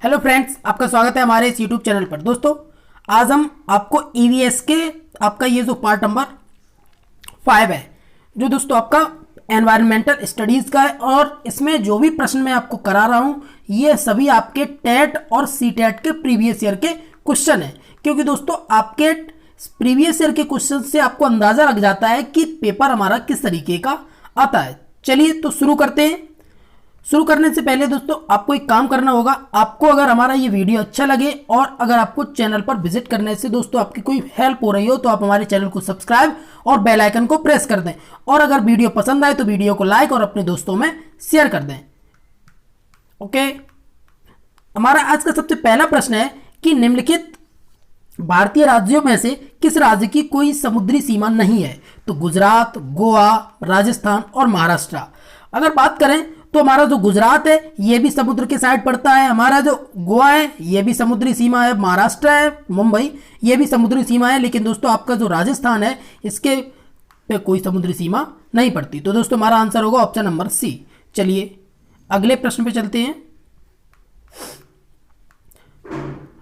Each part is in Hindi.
हेलो फ्रेंड्स, आपका स्वागत है हमारे इस यूट्यूब चैनल पर। दोस्तों, आज हम आपको ईवीएस के आपका ये जो पार्ट नंबर 5 है, जो दोस्तों आपका एनवायरमेंटल स्टडीज़ का है, और इसमें जो भी प्रश्न मैं आपको करा रहा हूँ ये सभी आपके टेट और सी टेट के प्रीवियस ईयर के क्वेश्चन हैं। क्योंकि दोस्तों आपके प्रीवियस ईयर के क्वेश्चन से आपको अंदाज़ा लग जाता है कि पेपर हमारा किस तरीके का आता है। चलिए तो शुरू करते हैं। शुरू करने से पहले दोस्तों आपको एक काम करना होगा। आपको अगर हमारा ये वीडियो अच्छा लगे और अगर आपको चैनल पर विजिट करने से दोस्तों आपकी कोई हेल्प हो रही हो तो आप हमारे चैनल को सब्सक्राइब और बेल आइकन को प्रेस कर दें, और अगर वीडियो पसंद आए तो वीडियो को लाइक और अपने दोस्तों में शेयर कर दें। ओके, हमारा आज का सबसे पहला प्रश्न है कि निम्नलिखित भारतीय राज्यों में से किस राज्य की कोई समुद्री सीमा नहीं है? तो गुजरात, गोवा, राजस्थान और महाराष्ट्र। अगर बात करें तो हमारा जो गुजरात है ये भी समुद्र के साइड पड़ता है, हमारा जो गोवा है ये भी समुद्री सीमा है, महाराष्ट्र है मुंबई ये भी समुद्री सीमा है, लेकिन दोस्तों आपका जो राजस्थान है इसके पे कोई समुद्री सीमा नहीं पड़ती। तो दोस्तों हमारा आंसर होगा ऑप्शन नंबर सी। चलिए अगले प्रश्न पे चलते हैं।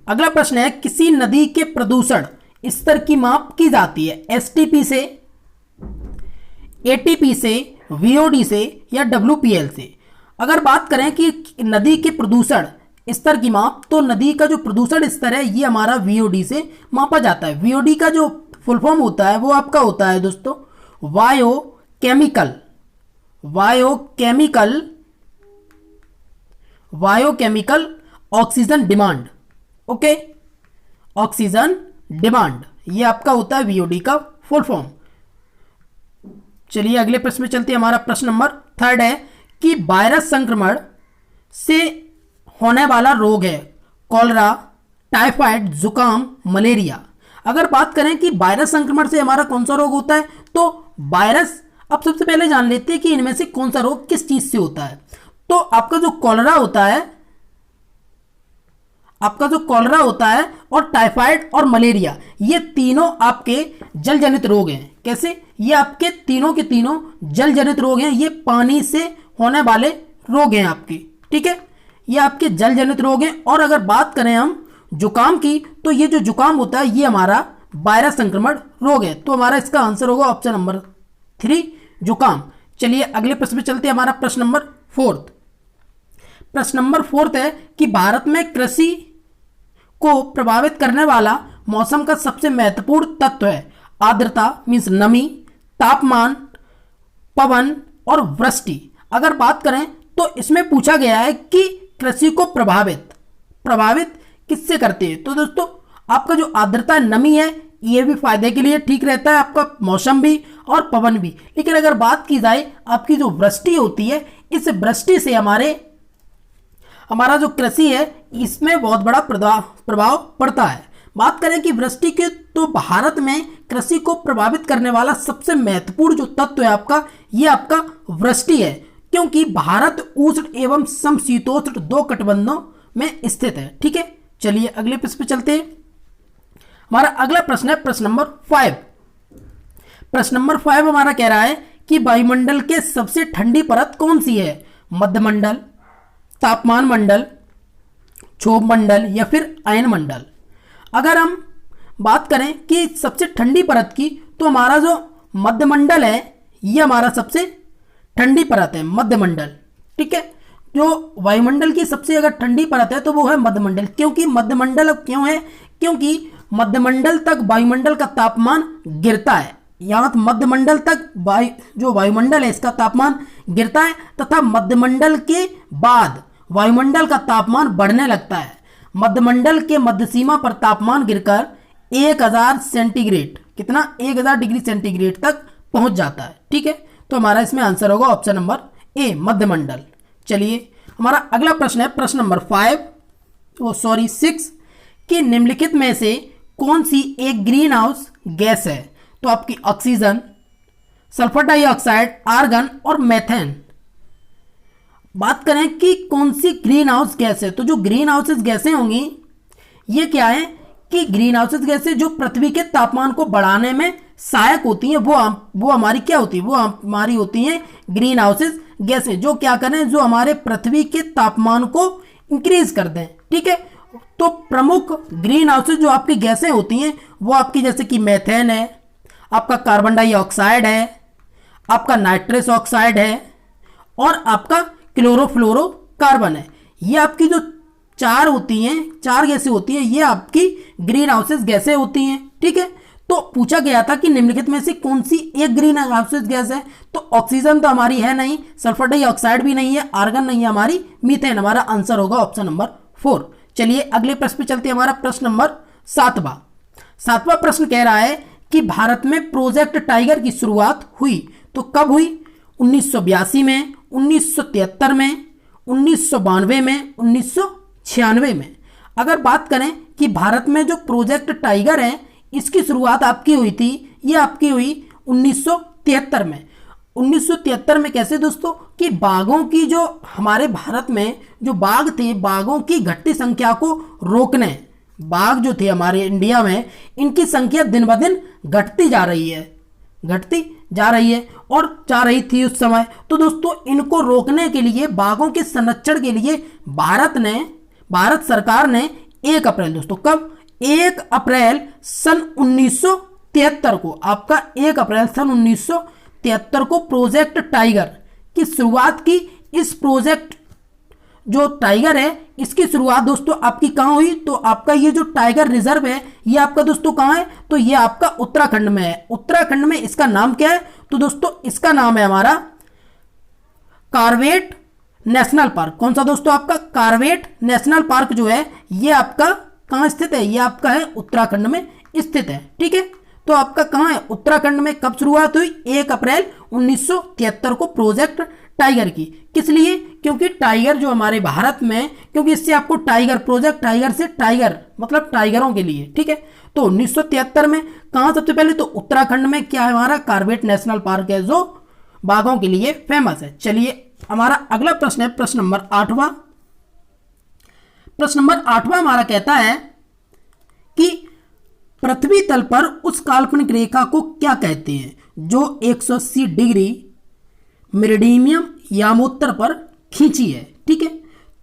अगला प्रश्न है, किसी नदी के प्रदूषण स्तर की माप की जाती है? एसटीपी से, एटीपी से, वीओडी से या डब्ल्यूपीएल से? अगर बात करें कि नदी के प्रदूषण स्तर की माप, तो नदी का जो प्रदूषण स्तर है ये हमारा वीओडी से मापा जाता है। वीओडी का जो फुल फॉर्म होता है वो आपका होता है दोस्तों biochemical oxygen demand. Okay, oxygen demand ये आपका होता है वीओडी का फुल फॉर्म। चलिए अगले प्रश्न में चलते हैं। हमारा प्रश्न नंबर 3 है कि वायरस संक्रमण से होने वाला रोग है कॉलरा, टाइफाइड, जुकाम, मलेरिया। अगर बात करें कि वायरस संक्रमण से हमारा कौन सा रोग होता है, तो वायरस, अब सबसे पहले जान लेते हैं कि इनमें से कौन सा रोग किस चीज से होता है। तो आपका जो कॉलरा होता है और टाइफाइड और मलेरिया ये तीनों आपके जल जनित रोग हैं। कैसे? ये आपके तीनों के तीनों जल जनित रोग हैं, ये पानी से होने वाले रोग हैं आपके, ठीक है, ये आपके जल जनित रोग हैं। और अगर बात करें हम जुकाम की, तो ये जो जुकाम होता है ये हमारा वायरस संक्रमण रोग है। तो हमारा इसका आंसर होगा ऑप्शन नंबर 3 जुकाम। चलिए अगले प्रश्न में चलते हैं। हमारा प्रश्न नंबर 4 है कि भारत में कृषि को प्रभावित करने वाला मौसम का सबसे महत्वपूर्ण तत्व है आर्द्रता मीन्स नमी, तापमान, पवन और वृष्टि। अगर बात करें तो इसमें पूछा गया है कि कृषि को प्रभावित किससे करती है? तो दोस्तों आपका जो आर्द्रता नमी है ये भी फायदे के लिए ठीक रहता है, आपका मौसम भी और पवन भी। लेकिन अगर बात की जाए आपकी जो वृष्टि होती है, इस वृष्टि से हमारा जो कृषि है इसमें बहुत बड़ा प्रभाव पड़ता है। बात करें कि वृष्टि के, तो भारत में कृषि को प्रभावित करने वाला सबसे महत्वपूर्ण जो तत्व है आपका, ये आपका वृष्टि है, क्योंकि भारत उष्ण एवं समशीतोष्ण 2 कटिबंधों में स्थित है, ठीक है। चलिए अगले प्रश्न पे चलते हैं। हमारा अगला प्रश्न है प्रश्न नंबर 5। प्रश्न नंबर 5 हमारा कह रहा है कि वायुमंडल के सबसे ठंडी परत कौन सी है? मध्यमंडल, तापमान मंडल, क्षोभ मंडल या फिर अयन मंडल। अगर हम बात करें कि सबसे ठंडी परत की, तो हमारा जो मध्यमंडल है ये हमारा सबसे ठंडी परत है, मध्यमंडल, ठीक है। जो वायुमंडल की सबसे अगर ठंडी परत है तो वो है मध्यमंडल। क्योंकि मध्यमंडल क्यों है? क्योंकि मध्यमंडल तक वायुमंडल का तापमान गिरता है, यहाँ मध्यमंडल तक जो वायुमंडल है इसका तापमान गिरता है, तथा मध्यमंडल के बाद वायुमंडल का तापमान बढ़ने लगता है। मध्यमंडल के मध्य सीमा पर तापमान गिरकर 1000 सेंटीग्रेड, कितना 1000 डिग्री सेंटीग्रेड तक पहुंच जाता है, ठीक है। तो हमारा इसमें आंसर होगा ऑप्शन नंबर ए, मध्यमंडल। चलिए हमारा अगला प्रश्न है प्रश्न नंबर 6 कि निम्नलिखित में से कौन सी एक ग्रीन हाउस गैस है? तो आपकी ऑक्सीजन, सल्फर डाइऑक्साइड, आर्गन और मेथेन। बात करें कि कौन सी ग्रीन हाउस गैस है, तो जो ग्रीन हाउसेस गैसें होंगी ये क्या है कि ग्रीन हाउसेस गैसें जो पृथ्वी के तापमान को बढ़ाने में सहायक होती हैं, वो हमारी क्या होती है? वो हमारी होती हैं ग्रीन हाउसेस गैसें, जो क्या करें, जो हमारे पृथ्वी के तापमान को इंक्रीज कर दें। ठीक है, तो प्रमुख ग्रीन हाउसेज जो आपकी गैसें होती हैं वो आपकी जैसे कि मेथेन है, आपका कार्बन डाइऑक्साइड है, आपका नाइट्रस ऑक्साइड है और आपका क्लोरोफ्लोरोकार्बन है। ये आपकी जो चार होती हैं, चार गैसें होती हैं, ये आपकी ग्रीन हाउसेज गैसें होती हैं। ठीक है, तो पूछा गया था कि निम्नलिखित में से कौन सी एक ग्रीन हाउसेज गैस है, तो ऑक्सीजन तो हमारी है नहीं, सल्फर डाइऑक्साइड भी नहीं है, आर्गन नहीं है हमारी, मीथेन। हमारा आंसर होगा ऑप्शन नंबर 4। चलिए अगले प्रश्न पे चलते हैं। हमारा प्रश्न नंबर 7वां प्रश्न कह रहा है कि भारत में प्रोजेक्ट टाइगर की शुरुआत हुई तो कब हुई? 1982 में, 1973 में, 1992 में, 1996 में। अगर बात करें कि भारत में जो प्रोजेक्ट टाइगर है इसकी शुरुआत आपकी हुई थी, ये आपकी हुई 1973 में। 1973 में कैसे दोस्तों कि बाघों की जो हमारे भारत में जो बाघ थे, बाघों की घटती संख्या को रोकने, बाघ जो थे हमारे इंडिया में, इनकी संख्या दिन ब दिन घटती जा रही है और जा रही थी उस समय। तो दोस्तों इनको रोकने के लिए, बाघों के संरक्षण के लिए भारत सरकार ने 1 अप्रैल दोस्तों, कब? 1 अप्रैल सन 1973 को, आपका 1 अप्रैल सन 1973 को प्रोजेक्ट टाइगर की शुरुआत की। इस प्रोजेक्ट जो टाइगर है इसकी शुरुआत दोस्तों आपकी कहां हुई? तो आपका ये जो टाइगर रिजर्व है ये आपका दोस्तों कहां है? तो ये आपका उत्तराखंड में है। उत्तराखंड में इसका नाम क्या है? तो दोस्तों इसका नाम है हमारा कॉर्बेट नेशनल पार्क। कौन सा दोस्तों? आपका कॉर्बेट नेशनल पार्क जो है ये आपका कहां स्थित है? ये आपका है उत्तराखंड में स्थित है। ठीक है, तो आपका कहां है? उत्तराखंड में। कब शुरुआत हुई? 1 अप्रैल 1973 को प्रोजेक्ट टाइगर की। किस लिए? क्योंकि टाइगर जो हमारे भारत में, क्योंकि इससे आपको टाइगर, प्रोजेक्ट टाइगर से टाइगर मतलब टाइगरों के लिए। ठीक है, तो 1973 में कहां सबसे पहले? तो उत्तराखंड में क्या है? हमारा कॉर्बेट नेशनल पार्क है जो बाघों के लिए फेमस है। चलिए हमारा अगला प्रश्न है प्रश्न नंबर 8वां। प्रश्न नंबर 8वां हमारा कहता है कि पृथ्वी तल पर उस काल्पनिक रेखा को क्या कहते हैं जो 180 डिग्री मेरिडियम यामोत्तर पर खींची है? ठीक है,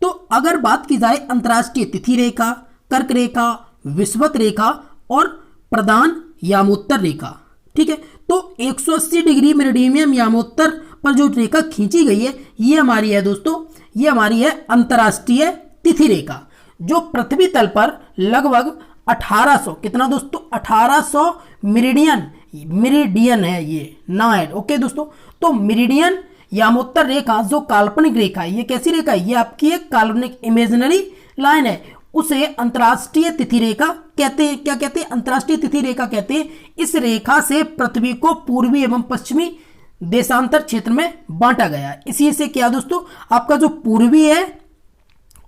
तो अगर बात की जाए अंतर्राष्ट्रीय तिथि रेखा, कर्क रेखा, विषुवत रेखा और प्रधान यामोत्तर रेखा। ठीक है, तो 180 डिग्री मेरिडियम यामोत्तर पर जो रेखा खींची गई है ये हमारी है दोस्तों, ये हमारी है अंतर्राष्ट्रीय तिथि रेखा, जो पृथ्वी तल पर लगभग 1800, कितना दोस्तों? 1800 मेरिडियन है ये, ना है। ओके दोस्तों, तो मेरिडियन यामोत्तर रेखा जो काल्पनिक रेखा है, ये कैसी रेखा है? ये आपकी एक काल्पनिक इमेजिनरी लाइन है, उसे अंतर्राष्ट्रीय तिथि रेखा कहते हैं। क्या कहते हैं? अंतर्राष्ट्रीय तिथि रेखा कहते हैं। इस रेखा से पृथ्वी को पूर्वी एवं पश्चिमी देशांतर क्षेत्र में बांटा गया। इसी से क्या दोस्तों, आपका जो पूर्वी है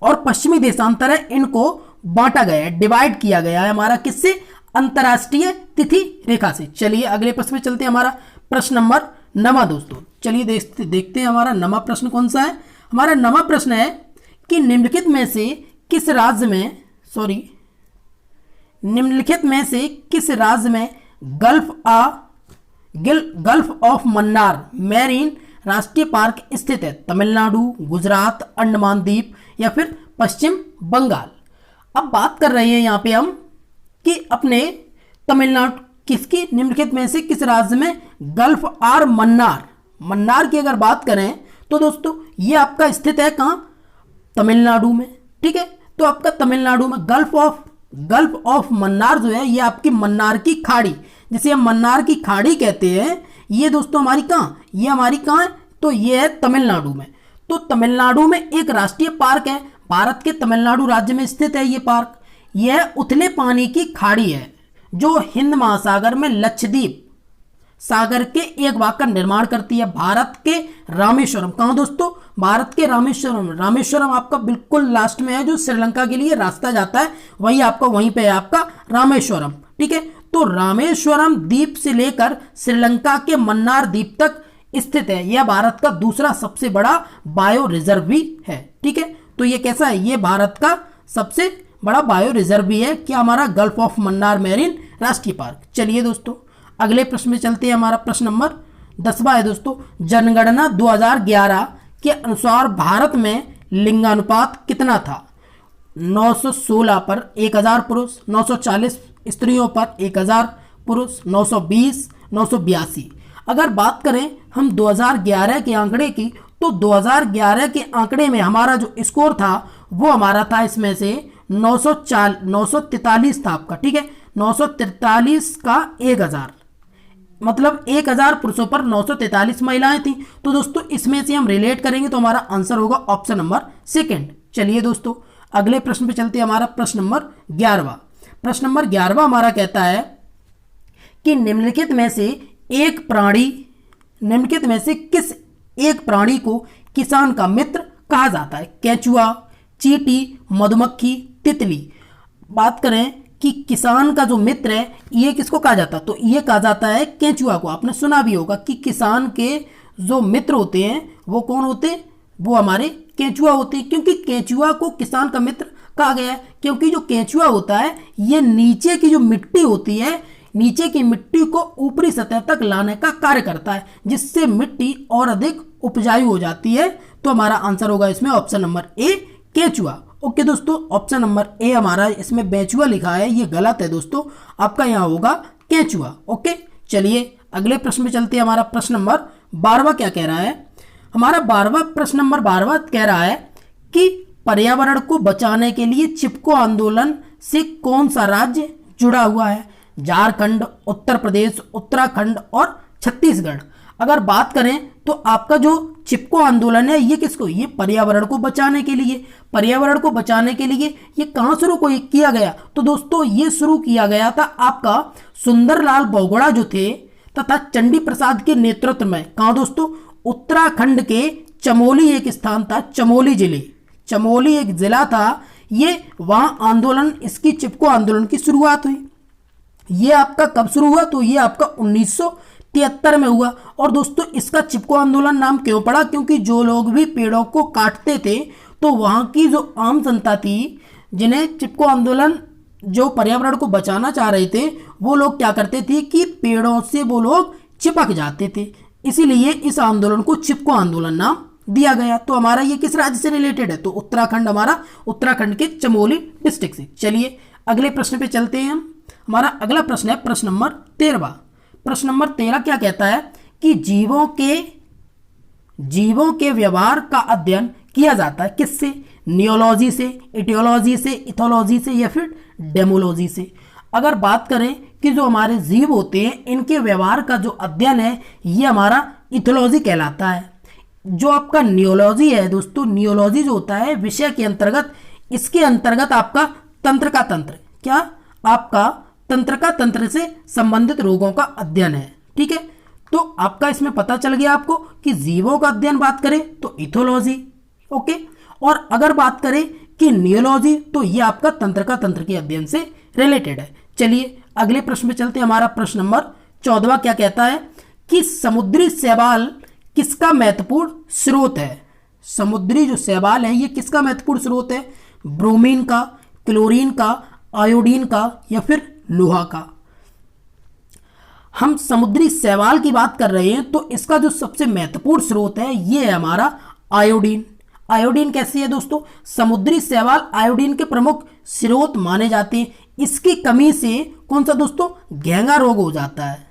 और पश्चिमी देशांतर है इनको बांटा गया है, डिवाइड किया गया है हमारा किससे? अंतर्राष्ट्रीय तिथि रेखा से। चलिए अगले प्रश्न में चलते हैं। हमारा प्रश्न नंबर 9 दोस्तों, चलिए देखते हैं हमारा 9वां प्रश्न कौन सा है। हमारा 9वां प्रश्न है कि निम्नलिखित में से किस राज्य में गल्फ ऑफ मन्नार मैरीन राष्ट्रीय पार्क स्थित है? तमिलनाडु, गुजरात, अंडमान द्वीप या फिर पश्चिम बंगाल। अब बात कर रहे हैं यहां पे हम कि अपने तमिलनाडु, किसकी? निम्नलिखित में से किस राज्य में गल्फ आर मन्नार की अगर बात करें तो दोस्तों ये आपका स्थित है कहां? तमिलनाडु में। ठीक है, तो आपका तमिलनाडु में गल्फ ऑफ मन्नार जो है ये आपकी मन्नार की खाड़ी, जिसे हम मन्नार की खाड़ी कहते हैं, ये दोस्तों हमारी कहां? ये हमारी कहां है? तो ये है तमिलनाडु में। तो तमिलनाडु में एक राष्ट्रीय पार्क है, भारत के तमिलनाडु राज्य में स्थित है ये पार्क। यह उथले पानी की खाड़ी है जो हिंद महासागर में लक्षद्वीप सागर के एक भाग का निर्माण करती है। भारत के रामेश्वरम, कहां दोस्तों? भारत के रामेश्वरम आपका बिल्कुल लास्ट में है, जो श्रीलंका के लिए रास्ता जाता है, वही आपका, वहीं पे है आपका रामेश्वरम। ठीक है, तो रामेश्वरम द्वीप से लेकर श्रीलंका के मन्नार द्वीप तक स्थित है। यह भारत का दूसरा सबसे बड़ा बायो रिजर्व भी है। ठीक है, तो ये कैसा है? ये भारत का सबसे बड़ा बायो रिजर्व भी है। क्या? हमारा गल्फ ऑफ मन्नार मैरीन राष्ट्रीय पार्क। चलिए दोस्तों अगले प्रश्न में चलते हैं। हमारा प्रश्न नंबर 10वां है दोस्तों, जनगणना 2011 के अनुसार भारत में लिंगानुपात कितना था? 916 पर 1000 पुरुष, 940 स्त्रियों पर 1000 पुरुष, 920, 982। अगर बात करें हम 2011 के आंकड़े की, तो 2011 के आंकड़े में हमारा जो स्कोर था वो हमारा था इसमें से 943 था आपका, ठीक है। 943 का 1000 मतलब 1000 पुरुषों पर 943 महिलाएं थी। तो दोस्तों इसमें से हम रिलेट करेंगे तो हमारा आंसर होगा ऑप्शन नंबर सेकंड। चलिए दोस्तों अगले प्रश्न पे चलते हैं। हमारा प्रश्न नंबर 11वां। प्रश्न नंबर 11वां हमारा कहता है कि निम्नलिखित में से किस एक प्राणी को किसान का मित्र कहा जाता है? केंचुआ, चींटी, मधुमक्खी, तितली। बात करें कि किसान का जो मित्र है ये किसको कहा जाता है, तो ये कहा जाता है केंचुआ को। आपने सुना भी होगा कि किसान के जो मित्र होते हैं वो कौन होते हैं, वो हमारे केंचुआ होते हैं। क्योंकि केंचुआ को किसान का मित्र कहा गया है, क्योंकि जो केंचुआ होता है ये नीचे की जो मिट्टी होती है, नीचे की मिट्टी को ऊपरी सतह तक लाने का कार्य करता है, जिससे मिट्टी और अधिक उपजाऊ हो जाती है। तो हमारा आंसर होगा इसमें ऑप्शन नंबर ए, केंचुआ। ओके दोस्तों, ऑप्शन नंबर ए हमारा इसमें बेचुआ लिखा है, ये गलत है दोस्तों, आपका यहाँ होगा केंचुआ। ओके चलिए अगले प्रश्न में चलते हैं। हमारा प्रश्न नंबर 12वां क्या कह रहा है? हमारा 12वां प्रश्न नंबर 12वां कह रहा है कि पर्यावरण को बचाने के लिए चिपको आंदोलन से कौन सा राज्य जुड़ा हुआ है? झारखंड, उत्तर प्रदेश, उत्तराखंड और छत्तीसगढ़। अगर बात करें तो आपका जो चिपको आंदोलन है ये किसको, ये पर्यावरण को बचाने के लिए। पर्यावरण को बचाने के लिए ये कहाँ शुरू किया गया? तो दोस्तों ये शुरू किया गया था आपका सुंदरलाल बहुगुणा जो थे तथा चंडी प्रसाद के नेतृत्व में। कहाँ दोस्तों? उत्तराखंड के चमोली एक स्थान था, चमोली जिले, चमोली एक जिला था, ये वहां आंदोलन, इसकी चिपको आंदोलन की शुरुआत हुई। ये आपका कब शुरू हुआ? तो ये आपका 1973 में हुआ। और दोस्तों इसका चिपको आंदोलन नाम क्यों पड़ा? क्योंकि जो लोग भी पेड़ों को काटते थे तो वहां की जो आम जनता थी, जिन्हें चिपको आंदोलन, जो पर्यावरण को बचाना चाह रहे थे, वो लोग क्या करते थे कि पेड़ों से वो लोग चिपक जाते थे, इसीलिए इस आंदोलन को चिपको आंदोलन नाम दिया गया। तो हमारा ये किस राज्य से रिलेटेड है? तो उत्तराखंड, हमारा उत्तराखंड के चमोली डिस्ट्रिक्ट से। चलिए अगले प्रश्न पे चलते हैं हम। हमारा अगला प्रश्न है प्रश्न नंबर 13वां। प्रश्न नंबर 13 क्या कहता है कि जीवों के व्यवहार का अध्ययन किया जाता है किससे? नियोलॉजी से, इटियोलॉजी से, इथोलॉजी से या फिर डेमोलॉजी से। अगर बात करें कि जो हमारे जीव होते हैं इनके व्यवहार का जो अध्ययन है ये हमारा इथोलॉजी कहलाता है। जो आपका नियोलॉजी है दोस्तों, नियोलॉजी जो होता है विषय के अंतर्गत, इसके अंतर्गत आपका तंत्र का तंत्र, क्या आपका तंत्र का तंत्र से संबंधित रोगों का अध्ययन है, ठीक है। तो आपका इसमें पता चल गया आपको कि जीवों का अध्ययन बात करें तो इथोलॉजी, ओके। और अगर बात करें कि नियोलॉजी तो ये आपका तंत्र का तंत्र के अध्ययन से रिलेटेड है। चलिए अगले प्रश्न में चलते हैं। हमारा प्रश्न नंबर 14वां क्या कहता है कि समुद्री शैवाल किसका महत्वपूर्ण स्रोत है? समुद्री जो शैवाल है ये किसका महत्वपूर्ण स्रोत है? ब्रोमीन का, क्लोरीन का, आयोडीन का या फिर लोहा का? हम समुद्री शैवाल की बात कर रहे हैं तो इसका जो सबसे महत्वपूर्ण स्रोत है ये है हमारा आयोडीन। आयोडीन कैसी है दोस्तों? समुद्री शैवाल आयोडीन के प्रमुख स्रोत माने जाते हैं। इसकी कमी से कौन सा दोस्तों? घेंगा रोग हो जाता है,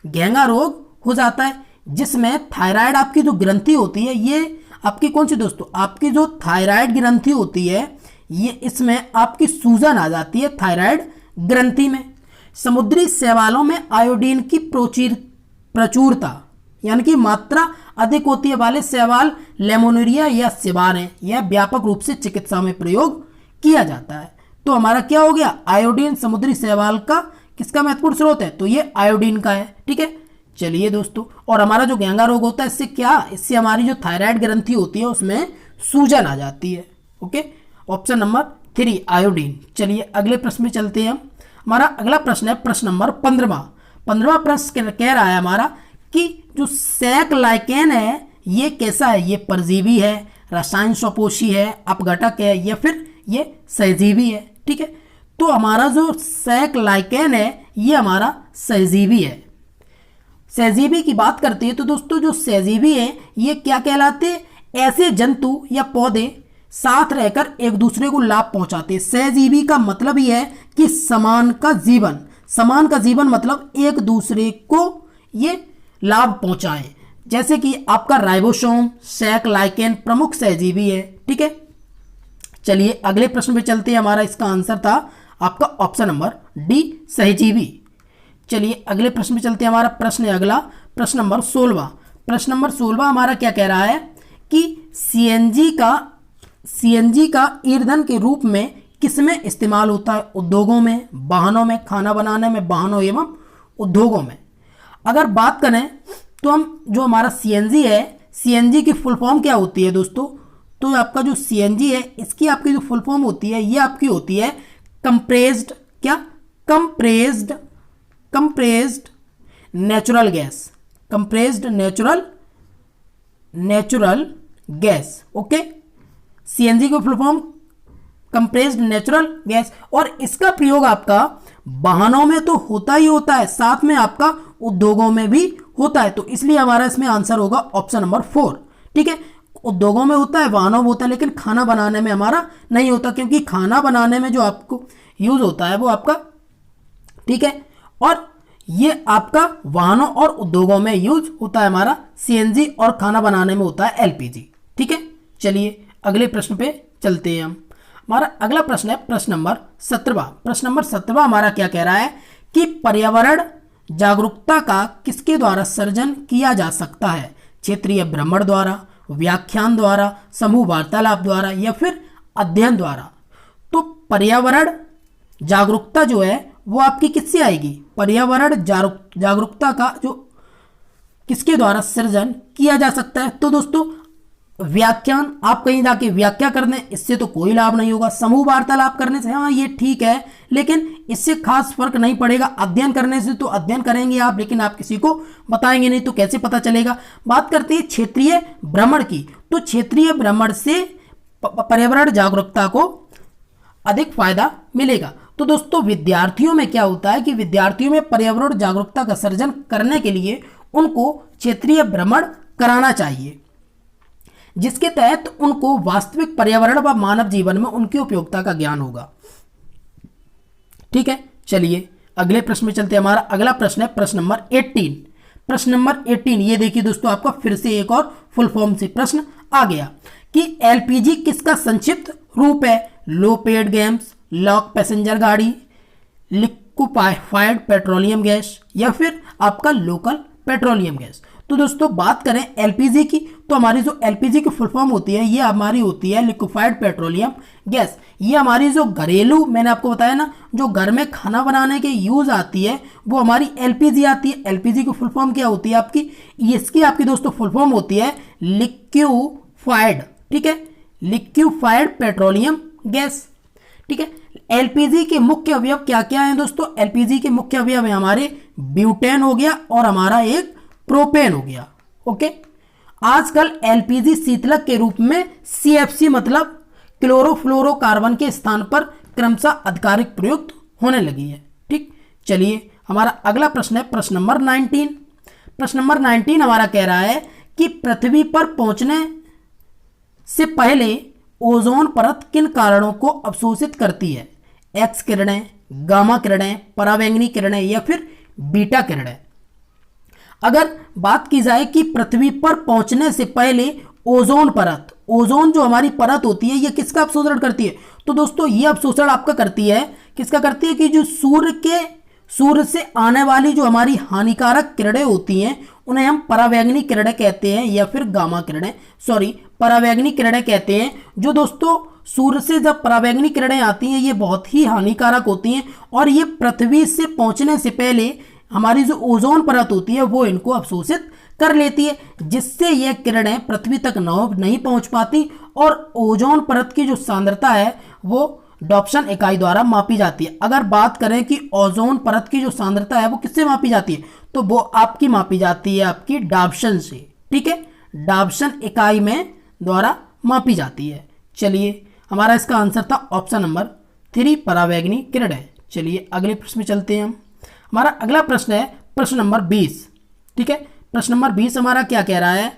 घेंगा रोग हो जाता है, जिसमें थायराइड आपकी जो ग्रंथि होती है, ये आपकी कौन सी दोस्तों? आपकी जो थायराइड ग्रंथि होती है ये, इसमें आपकी सूजन आ जाती है थायराइड ग्रंथि में। समुद्री शैवालों में आयोडीन की प्रचुरता यानी कि मात्रा अधिक होती है वाले शैवाल लेमोनेरिया या सिवान है। यह व्यापक रूप से चिकित्सा में प्रयोग किया जाता है। तो हमारा क्या हो गया? आयोडीन समुद्री शैवाल का किसका महत्वपूर्ण स्रोत है? तो ये आयोडीन का है, ठीक है। चलिए दोस्तों, और हमारा जो घेंगा रोग होता है इससे क्या? इससे हमारी जो थायराइड ग्रंथि होती है उसमें सूजन आ जाती है, ओके। Option number 3 iodine. चलिए अगले प्रश्न में चलते हैं हम। हमारा अगला प्रश्न है प्रश्न नंबर 15वां। 15वां प्रश्न कह रहा है हमारा कि जो सैक लाइकेन है ये कैसा है? ये परजीवी है, रसायन स्वपोषी है, अपघटक है या फिर ये सहजीवी है, ठीक है। तो हमारा जो सैक लाइकेन है ये हमारा सहजीवी है। सहजीवी की बात करते हैं तो दोस्तों जो सहजीवी है ये क्या कहलाते हैं? ऐसे जंतु या पौधे साथ रहकर एक दूसरे को लाभ पहुंचाते हैं। सहजीवी का मतलब ही है कि समान का जीवन, समान का जीवन मतलब एक दूसरे को ये लाभ पहुंचाए। जैसे कि आपका राइबोसोम, सैक, लाइकेन प्रमुख सहजीवी है। ठीक है, चलिए अगले प्रश्न पे चलते हैं। हमारा इसका आंसर था आपका ऑप्शन नंबर डी, सहजीवी। चलिए अगले प्रश्न पे चलते हैं। हमारा प्रश्न है अगला, प्रश्न नंबर 16। प्रश्न नंबर 16 हमारा क्या कह रहा है कि सीएनजी का ईंधन के रूप में किसमें इस्तेमाल होता है? उद्योगों में, वाहनों में, खाना बनाने में, वाहनों एवं उद्योगों में। अगर बात करें तो हम जो हमारा सीएनजी है, सीएनजी की फुल फॉर्म क्या होती है दोस्तों? तो आपका जो सीएनजी है इसकी आपकी जो फुल फॉर्म होती है ये आपकी होती है कंप्रेस्ड, क्या? Compressed natural gas, compressed natural gas. Okay, CNG की full form compressed natural gas. और इसका प्रयोग आपका वाहनों में तो होता ही होता है, साथ में आपका उद्योगों में भी होता है। तो इसलिए हमारा इसमें आंसर होगा ऑप्शन नंबर 4। ठीक है, उद्योगों में होता है, वाहनों में होता है, लेकिन खाना बनाने में हमारा नहीं होता, क्योंकि खाना बनाने में जो आपको यूज होता है वो आपका, ठीक है, और ये आपका वाहनों और उद्योगों में यूज होता है हमारा सीएनजी, और खाना बनाने में होता है एलपीजी। ठीक है, चलिए अगले प्रश्न पे चलते हैं हम। हमारा अगला प्रश्न है प्रश्न नंबर 17। प्रश्न नंबर 17 हमारा क्या कह रहा है कि पर्यावरण जागरूकता का किसके द्वारा सर्जन किया जा सकता है? क्षेत्रीय भ्रमण द्वारा, व्याख्यान द्वारा, समूह वार्तालाप द्वारा या फिर अध्ययन द्वारा। तो पर्यावरण जागरूकता जो है वो आपकी किससे आएगी? पर्यावरण जागरूकता का जो किसके द्वारा सृजन किया जा सकता है? तो दोस्तों व्याख्यान, आप कहीं जाके व्याख्या करने, इससे तो कोई लाभ नहीं होगा। समूह वार्तालाप करने से हाँ ये ठीक है, लेकिन इससे खास फर्क नहीं पड़ेगा। अध्ययन करने से तो अध्ययन करेंगे आप, लेकिन आप किसी को बताएंगे नहीं, तो कैसे पता चलेगा? बात करते हैं क्षेत्रीय भ्रमण की, तो क्षेत्रीय भ्रमण से पर्यावरण जागरूकता को अधिक फायदा मिलेगा। तो दोस्तों विद्यार्थियों में क्या होता है कि विद्यार्थियों में पर्यावरण जागरूकता का सर्जन करने के लिए उनको क्षेत्रीय भ्रमण कराना चाहिए, जिसके तहत उनको वास्तविक पर्यावरण व मानव जीवन में उनकी उपयोगिता का ज्ञान होगा। ठीक है, चलिए अगले प्रश्न में चलते हैं। हमारा अगला प्रश्न है प्रश्न नंबर 18। प्रश्न नंबर 18 ये देखिए दोस्तों, आपका फिर से एक और फुल फॉर्म से प्रश्न आ गया कि एलपीजी किसका संक्षिप्त रूप है? लो पेड गैस, लॉक पैसेंजर गाड़ी, लिक्विफाइड पेट्रोलियम गैस या फिर आपका लोकल पेट्रोलियम गैस। तो दोस्तों बात करें एलपीजी की, तो हमारी जो एलपीजी की फुल फॉर्म होती है ये हमारी होती है लिक्विफाइड पेट्रोलियम गैस। ये हमारी जो घरेलू, मैंने आपको बताया ना, जो घर में खाना बनाने के यूज आती है वो हमारी एलपीजी आती है। एलपीजी की फुल फॉर्म क्या होती है आपकी? इसकी आपकी दोस्तों फुल फॉर्म होती है लिक्विफाइड, ठीक है, लिक्विफाइड पेट्रोलियम गैस। ठीक है, एलपीजी के मुख्य अवयव क्या क्या हैं दोस्तों? एलपीजी के मुख्य अवयव है हमारे ब्यूटेन हो गया और हमारा एक प्रोपेन हो गया। ओके, आजकल एलपीजी शीतलक के रूप में सीएफसी मतलब क्लोरोफ्लोरोकार्बन के स्थान पर क्रमशः आधिकारिक प्रयुक्त होने लगी है। ठीक, चलिए हमारा अगला प्रश्न है प्रश्न नंबर 19। प्रश्न नंबर 19 हमारा कह रहा है कि पृथ्वी पर पहुंचने से पहले ओजोन परत किन कारणों को अवशोषित करती है? एक्स किरणें, गामा किरणें, पराबैंगनी किरणें या फिर बीटा किरणें। अगर बात की जाए कि पृथ्वी पर पहुंचने से पहले ओजोन परत, ओजोन जो हमारी परत होती है ये किसका अवशोषण करती है? तो दोस्तों ये अवशोषण आपका करती है, किसका करती है? कि जो सूर्य से आने वाली जो हमारी हानिकारक किरणें होती हैं उन्हें हम पराबैंगनी किरणें कहते हैं या फिर गामा किरणें, पराबैंगनी किरणें कहते हैं। जो दोस्तों सूर्य से जब पराबैंगनी किरणें आती हैं ये बहुत ही हानिकारक होती हैं और ये पृथ्वी से पहुंचने से पहले हमारी जो ओजोन परत होती है वो इनको अवशोषित कर लेती है, जिससे ये किरणें पृथ्वी तक नहीं पहुंच पाती और ओजोन परत की जो सांद्रता है वो डॉप्सन इकाई द्वारा मापी जाती है। अगर बात करें कि ओजोन परत की जो सांद्रता है वो किससे मापी जाती है, तो वो आपकी मापी जाती है आपकी डॉप्सन से। ठीक है, डॉप्सन इकाई में द्वारा मापी जाती है। चलिए हमारा इसका आंसर था ऑप्शन नंबर 3 पराबैंगनी किरणें। चलिए अगले प्रश्न में चलते हैं हम। हमारा अगला प्रश्न है प्रश्न नंबर 20। ठीक है, प्रश्न नंबर 20 हमारा क्या कह रहा है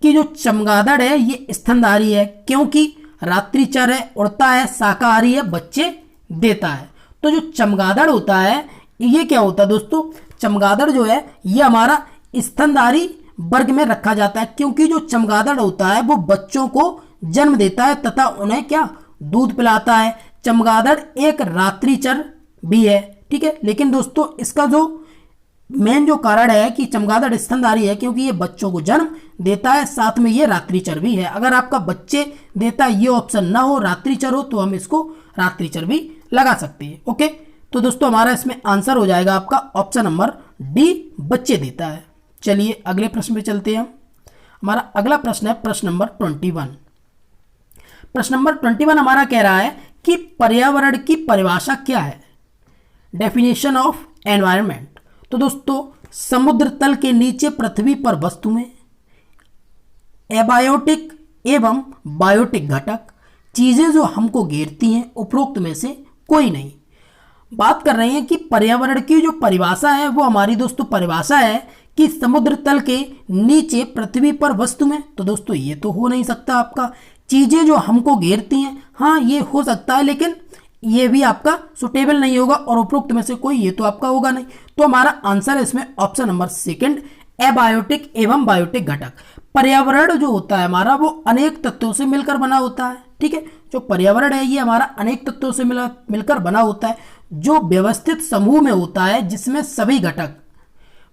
कि जो चमगादड़ है ये स्तनधारी है, क्योंकि रात्रिचर है, उड़ता है, शाकाहारी है, बच्चे देता है। तो जो चमगादड़ होता है ये क्या होता है दोस्तों, चमगादड़ जो है ये हमारा स्तनधारी वर्ग में रखा जाता है, क्योंकि जो चमगादड़ होता है वो बच्चों को जन्म देता है तथा उन्हें क्या दूध पिलाता है। चमगादड़ एक रात्रिचर भी है, ठीक है। लेकिन दोस्तों इसका जो मेन जो कारण है कि चमगादड़ स्तनधारी है, क्योंकि ये बच्चों को जन्म देता है, साथ में ये रात्रिचर भी है। अगर आपका बच्चे देता ये ऑप्शन ना हो, रात्रिचर हो, तो हम इसको रात्रिचर भी लगा सकते हैं। ओके, तो दोस्तों हमारा इसमें आंसर हो जाएगा आपका ऑप्शन नंबर डी, बच्चे देता है। चलिए अगले प्रश्न पे चलते हैं। हमारा अगला प्रश्न है प्रश्न नंबर 21। प्रश्न नंबर 21 हमारा कह रहा है कि पर्यावरण की परिभाषा क्या है। Definition of environment. तो दोस्तों समुद्र तल के नीचे पृथ्वी पर वस्तुएं, एबायोटिक एवं बायोटिक घटक, चीजें जो हमको घेरती हैं, उपरोक्त में से कोई नहीं। बात कर रहे हैं कि पर्यावरण की जो परिभाषा है वो हमारी दोस्तों परिभाषा है कि समुद्र तल के नीचे पृथ्वी पर वस्तुएं। तो दोस्तों ये तो हो नहीं सकता आपका। चीजें जो हमको घेरती हैं, हाँ ये हो सकता है, लेकिन ये भी आपका सुटेबल नहीं होगा, और उपरोक्त में से कोई ये तो आपका होगा नहीं। तो हमारा आंसर है इसमें ऑप्शन नंबर सेकंड, एबायोटिक एवं बायोटिक घटक। पर्यावरण जो होता है हमारा वो अनेक तत्वों से मिलकर बना होता है, ठीक है। जो पर्यावरण है ये हमारा अनेक तत्वों से मिलकर बना होता है, जो व्यवस्थित समूह में होता है, जिसमें सभी घटक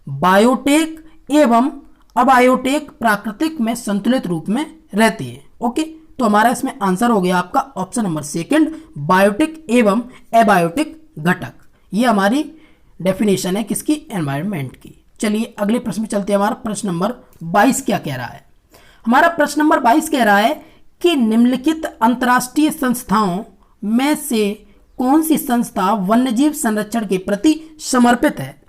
बायोटेक एवं अबायोटेक प्राकृतिक में संतुलित रूप में रहती है। ओके, तो हमारा इसमें आंसर हो गया आपका ऑप्शन नंबर सेकंड, बायोटिक एवं एबायोटिक घटक। ये हमारी डेफिनेशन है किसकी, एनवायरनमेंट की। चलिए अगले प्रश्न में चलते हैं। हमारा प्रश्न नंबर 22 क्या कह रहा है। हमारा प्रश्न नंबर 22 कह रहा है कि निम्नलिखित अंतर्राष्ट्रीय संस्थाओं में से कौन सी संस्था वन्यजीव संरक्षण के प्रति समर्पित है।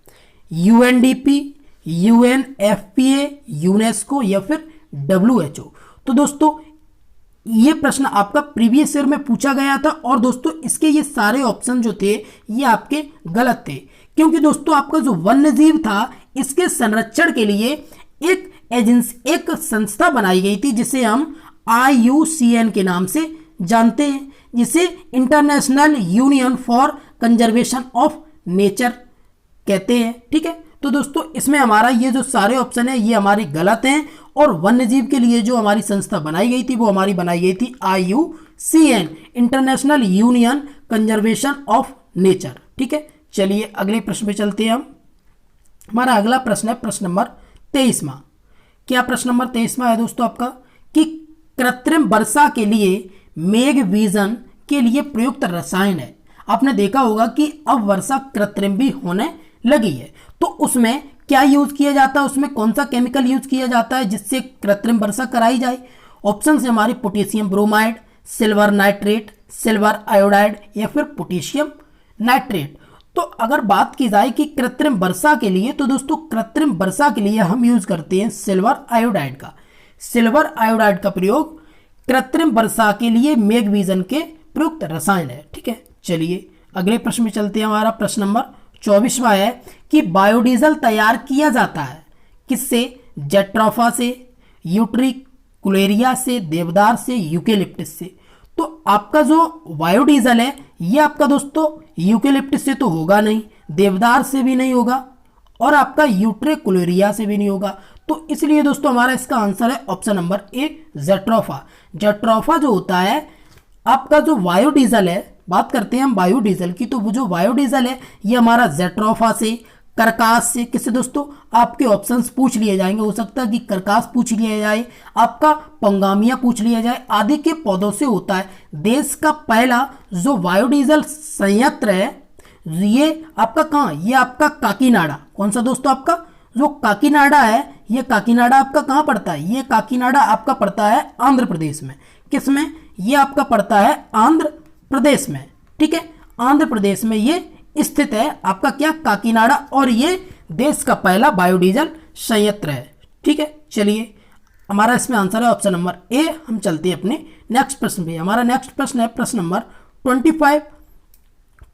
यूएनडीपी, यूएनएफपीए, यूनेस्को या फिर WHO। तो दोस्तों ये प्रश्न आपका प्रीवियस ईयर में पूछा गया था, और दोस्तों इसके ये सारे ऑप्शन जो थे ये आपके गलत थे, क्योंकि दोस्तों आपका जो वन्यजीव था इसके संरक्षण के लिए एक एजेंसी, एक संस्था बनाई गई थी, जिसे हम IUCN के नाम से जानते हैं, जिसे international union for conservation of nature कहते हैं, ठीक है। तो दोस्तों इसमें हमारा ये जो सारे ऑप्शन है ये हमारे गलत हैं, और वन्यजीव के लिए जो हमारी संस्था बनाई गई थी वो हमारी बनाई गई थी IUCN, international union conservation of nature, ठीक है। चलिए अगले प्रश्न पे चलते हैं हम। हमारा अगला प्रश्न है प्रश्न नंबर 23वां। क्या प्रश्न नंबर 23वां है दोस्तों आपका कि कृत्रिम वर्षा के लिए मेघ विजन के लिए प्रयुक्त रसायन है। आपने देखा होगा कि अब वर्षा कृत्रिम भी होने लगी है, तो उसमें क्या यूज किया जाता है, उसमें कौन सा केमिकल यूज किया जाता है जिससे कृत्रिम वर्षा कराई जाए। ऑप्शन है हमारी potassium bromide, silver nitrate, silver iodide या फिर पोटेशियम नाइट्रेट। तो अगर बात की जाए कि कृत्रिम वर्षा के लिए, तो दोस्तों कृत्रिम वर्षा के लिए हम यूज करते हैं सिल्वर आयोडाइड का। सिल्वर आयोडाइड का प्रयोग कृत्रिम वर्षा के लिए मेघ विजन के प्रयुक्त रसायन है, ठीक है। चलिए अगले प्रश्न में चलते हैं। हमारा प्रश्न नंबर 24वां है कि बायोडीजल तैयार किया जाता है किससे। जेट्रोफा से, यूट्रिकुलेरिया से, देवदार से, यूकेलिप्टस से। तो आपका जो बायोडीजल है ये आपका दोस्तों यूकेलिप्टस से तो होगा नहीं, देवदार से भी नहीं होगा, और आपका यूट्रिकुलेरिया से भी नहीं होगा। तो इसलिए दोस्तों हमारा इसका आंसर है option number A, jatropha. Jatropha जो होता है आपका जो बायोडीजल है, बात करते हैं हम बायोडीजल की, तो वो जो बायोडीजल है ये हमारा जेट्रोफा से, करकास से, किससे दोस्तों आपके ऑप्शंस पूछ लिए जाएंगे। हो सकता है कि करकास पूछ लिया जाए, आपका पंगामिया पूछ लिया जाए, आदि के पौधों से होता है। देश का पहला जो बायोडीजल संयंत्र है ये आपका कहाँ, ये आपका काकीनाडा। कौन सा दोस्तों आपका जो काकीनाडा है, ये काकीनाडा आपका कहाँ पड़ता है, ये काकीनाडा आपका पड़ता है आंध्र प्रदेश में। किसमें, ये आपका पड़ता है आंध्र प्रदेश में, ठीक है। आंध्र प्रदेश में ये स्थित है आपका क्या, काकीनाडा, और ये देश का पहला बायोडीजल संयंत्र है, ठीक है। चलिए हमारा इसमें आंसर है ऑप्शन नंबर ए। हम चलते हैं अपने नेक्स्ट प्रश्न पे। हमारा नेक्स्ट प्रश्न है प्रश्न नंबर 25।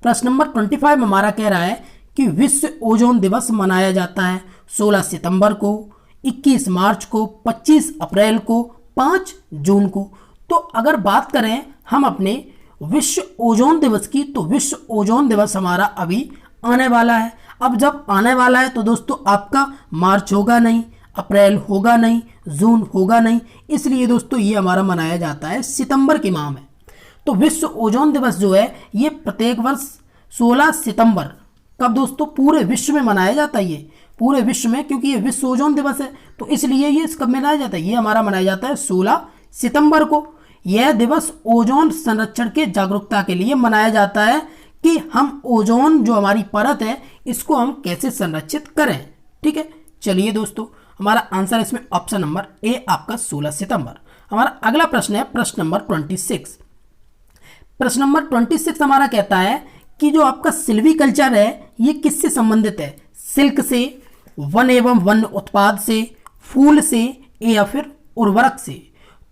प्रश्न नंबर 25 हमारा कह रहा है कि विश्व ओजोन दिवस मनाया जाता है 16 सितंबर को, 21 मार्च को, 25 अप्रैल को, 5 जून को। तो अगर बात करें हम अपने विश्व ओजोन दिवस की, तो विश्व ओजोन दिवस हमारा अभी आने वाला है। अब जब आने वाला है तो दोस्तों आपका मार्च होगा नहीं, अप्रैल होगा नहीं, जून होगा नहीं, इसलिए दोस्तों ये हमारा मनाया जाता है सितंबर के माह में। तो विश्व ओजोन दिवस जो है ये प्रत्येक वर्ष 16 सितंबर कब दोस्तों पूरे विश्व में मनाया जाता है, ये पूरे विश्व में, क्योंकि ये विश्व ओजोन दिवस है तो इसलिए ये कब मनाया जाता है, ये हमारा मनाया जाता है 16 सितंबर को। यह दिवस ओजोन संरक्षण के जागरूकता के लिए मनाया जाता है कि हम ओजोन जो हमारी परत है इसको हम कैसे संरक्षित करें। ठीक है, चलिए दोस्तों हमारा आंसर इसमें ऑप्शन नंबर ए आपका 16 सितंबर। हमारा अगला प्रश्न है प्रश्न नंबर 26। प्रश्न नंबर 26 हमारा कहता है कि जो आपका सिल्वीकल्चर है ये किससे संबंधित है, सिल्क से, वन एवं वन उत्पाद से, फूल से या फिर उर्वरक से।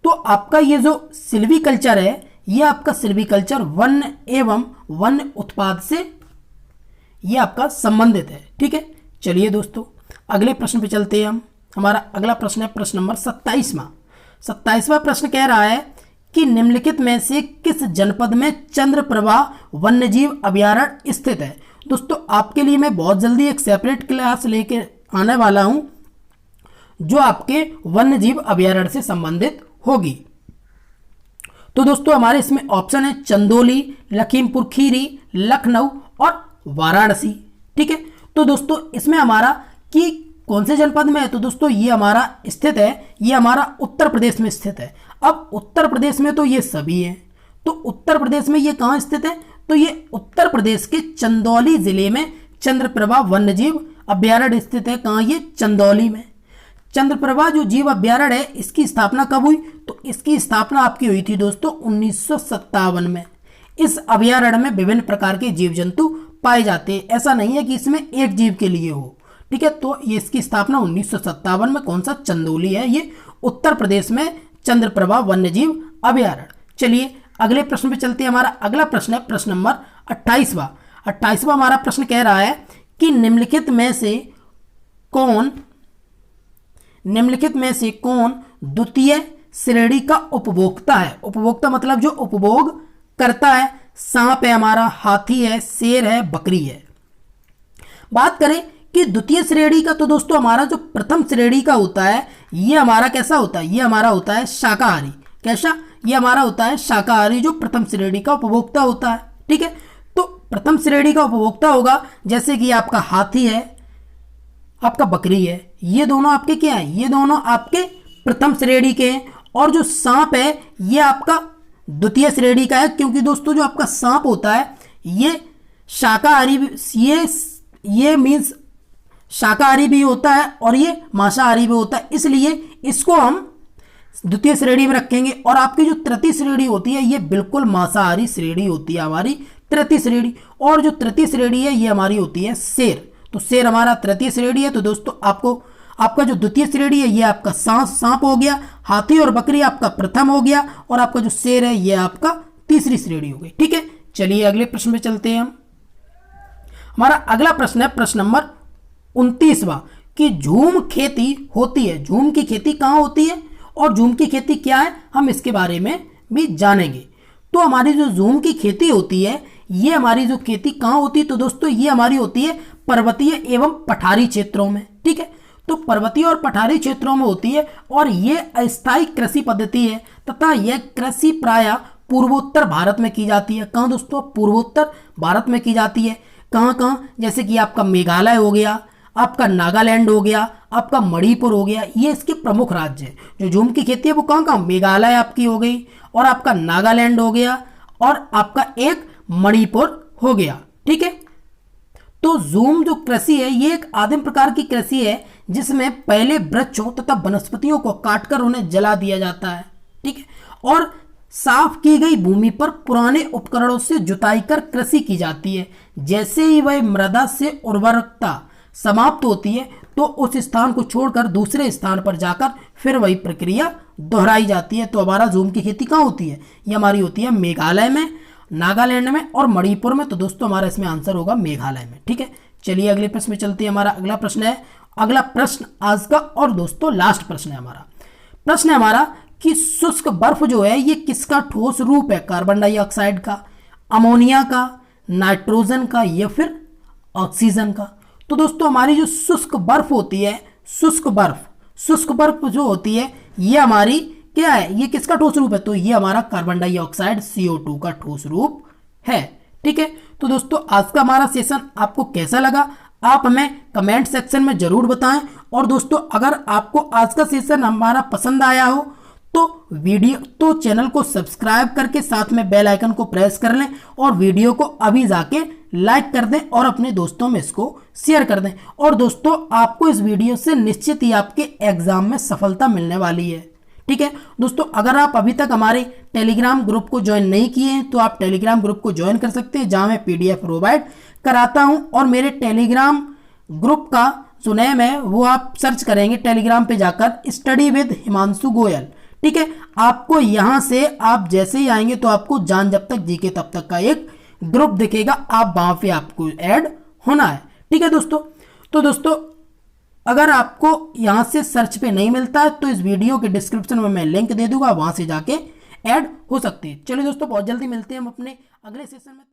तो आपका ये जो सिल्वीकल्चर है ये आपका सिल्वीकल्चर वन एवं वन उत्पाद से ये आपका संबंधित है। ठीक है, चलिए दोस्तों अगले प्रश्न पे चलते हैं हम। हमारा अगला प्रश्न है प्रश्न नंबर 27वां प्रश्न कह रहा है कि निम्नलिखित में से किस जनपद में चंद्रप्रभा वन्यजीव अभयारण्य स्थित है। दोस्तों आपके लिए मैं बहुत जल्दी एक सेपरेट क्लास लेके आने वाला हूं जो आपके वन्यजीव अभयारण्य से संबंधित होगी। तो दोस्तों हमारे इसमें ऑप्शन है चंदौली, लखीमपुर खीरी, लखनऊ और वाराणसी। ठीक है, तो दोस्तों इसमें हमारा कि कौन से जनपद में है, तो दोस्तों ये हमारा स्थित है, ये हमारा उत्तर प्रदेश में स्थित है। अब उत्तर प्रदेश में तो ये सभी हैं, तो उत्तर प्रदेश में ये कहाँ स्थित है, तो ये उत्तर प्रदेश के चंदौली जिले में चंद्रप्रभा वन्यजीव अभयारण्य स्थित है। कहाँ, ये चंदौली में। चंद्रप्रभा जो जीव अभयारण्य है इसकी स्थापना कब हुई, तो इसकी स्थापना आपकी हुई थी दोस्तों 1957 में। इस अभयारण्य में विभिन्न प्रकार के जीव जंतु पाए जाते हैं, ऐसा नहीं है कि इसमें एक जीव के लिए हो। ठीक है, तो ये इसकी स्थापना 1957 में कौन सा, चंदौली है, ये उत्तर प्रदेश में चंद्रप्रभा वन्यजीव अभयारण्य। चलिए अगले प्रश्न पे चलते हैं। हमारा अगला प्रश्न है प्रश्न नंबर 28वां हमारा प्रश्न कह रहा है कि निम्नलिखित में से कौन द्वितीय श्रेणी का उपभोक्ता है। उपभोक्ता मतलब जो उपभोग करता है। सांप है हमारा, हाथी है, शेर है, बकरी है। बात करें कि द्वितीय श्रेणी का, तो दोस्तों हमारा जो प्रथम श्रेणी का होता है ये हमारा कैसा होता है, ये हमारा होता है शाकाहारी। कैसा, ये हमारा होता है शाकाहारी जो प्रथम श्रेणी का उपभोक्ता होता है। ठीक है, तो प्रथम श्रेणी का उपभोक्ता होगा जैसे कि आपका हाथी है, आपका बकरी है, ये दोनों आपके क्या है, ये दोनों आपके प्रथम श्रेणी के हैं। और जो सांप है ये आपका द्वितीय श्रेणी का है, क्योंकि दोस्तों जो आपका सांप होता है ये शाकाहारी, ये मीन्स शाकाहारी भी होता है और ये मांसाहारी भी होता है, इसलिए इसको हम द्वितीय श्रेणी में रखेंगे। और आपकी जो तृतीय श्रेणी होती है ये बिल्कुल मांसाहारी श्रेणी होती है हमारी तृतीय श्रेणी। और जो तृतीय श्रेणी है ये हमारी होती है शेर, तो शेर हमारा तृतीय श्रेणी है। तो दोस्तों आपका जो द्वितीय श्रेणी है ये आपका सांप हो गया, हाथी और बकरी आपका प्रथम हो गया, और आपका जो शेर है ये आपका तीसरी श्रेणी हो गई। ठीक है, चलिए अगले प्रश्न में चलते हैं हम। हमारा अगला प्रश्न है प्रश्न नंबर 29वां कि झूम खेती होती है। झूम की खेती कहाँ होती है और झूम की खेती क्या है, हम इसके बारे में भी जानेंगे। तो हमारी जो झूम की खेती होती है ये हमारी जो खेती कहाँ होती है, तो दोस्तों ये हमारी होती है पर्वतीय एवं पठारी क्षेत्रों में। ठीक है, तो पर्वतीय और पठारी क्षेत्रों में होती है और ये अस्थायी कृषि पद्धति है तथा यह कृषि प्रायः पूर्वोत्तर भारत में की जाती है। कहाँ दोस्तों, पूर्वोत्तर भारत में की जाती है। कहाँ, जैसे कि आपका मेघालय हो गया, आपका नागालैंड हो गया, आपका मणिपुर हो गया, ये इसके प्रमुख राज्य हैं। जो झूम की खेती है वो कहाँ, मेघालय आपकी हो गई, और आपका नागालैंड हो गया, और आपका एक मणिपुर हो गया। ठीक है, तो झूम जो कृषि है ये एक आदिम प्रकार की कृषि है जिसमें पहले वृक्षों तथा वनस्पतियों को काटकर उन्हें जला दिया जाता है। ठीक है, और साफ की गई भूमि पर पुराने उपकरणों से जुताई कर कृषि की जाती है। जैसे ही वह मृदा से उर्वरकता समाप्त होती है तो उस स्थान को छोड़कर दूसरे स्थान पर जाकर फिर वही प्रक्रिया दोहराई जाती है। तो हमारा झूम की खेती कहाँ होती है, ये हमारी होती है मेघालय में, नागालैंड में और मणिपुर में। तो दोस्तों हमारा इसमें आंसर होगा मेघालय में। ठीक है, चलिए अगले प्रश्न में चलते हैं। हमारा अगला प्रश्न आज का और दोस्तों लास्ट प्रश्न है हमारा कि शुष्क बर्फ जो है ये किसका ठोस रूप है, कार्बन डाइऑक्साइड का, अमोनिया का, नाइट्रोजन का या फिर ऑक्सीजन का। तो दोस्तों हमारी जो शुष्क बर्फ होती है, शुष्क बर्फ जो होती है ये हमारी क्या है, ये किसका ठोस रूप है, तो ये हमारा कार्बन डाइऑक्साइड CO2 का ठोस रूप है। ठीक है, तो दोस्तों आज का हमारा सेशन आपको कैसा लगा आप हमें कमेंट सेक्शन में जरूर बताएं। और दोस्तों अगर आपको आज का सेशन हमारा पसंद आया हो तो चैनल को सब्सक्राइब करके साथ में बेल आइकन को प्रेस कर लें और वीडियो को अभी जाके लाइक कर दें और अपने दोस्तों में इसको शेयर कर दें। और दोस्तों आपको इस वीडियो से निश्चित ही आपके एग्जाम में सफलता मिलने वाली है। ठीक है दोस्तों, अगर आप अभी तक हमारे टेलीग्राम ग्रुप को ज्वाइन नहीं किए हैं तो आप टेलीग्राम ग्रुप को ज्वाइन कर सकते हैं, जहां मैं PDF प्रोवाइड कराता हूं। और मेरे टेलीग्राम ग्रुप का जो नेम है वो आप सर्च करेंगे टेलीग्राम पे जाकर, स्टडी विद हिमांशु गोयल। ठीक है, आपको यहां से आप जैसे ही आएंगे तो आपको जान जब तक जीके तब तक का एक ग्रुप दिखेगा, आप वहां पे आपको ऐड होना है। ठीक है दोस्तों, तो दोस्तों अगर आपको यहां से सर्च पे नहीं मिलता है तो इस वीडियो के डिस्क्रिप्शन में मैं लिंक दे दूंगा, वहां से जाके ऐड हो सकते हैं। चलिए दोस्तों बहुत जल्दी मिलते हैं हम अपने अगले सेशन में।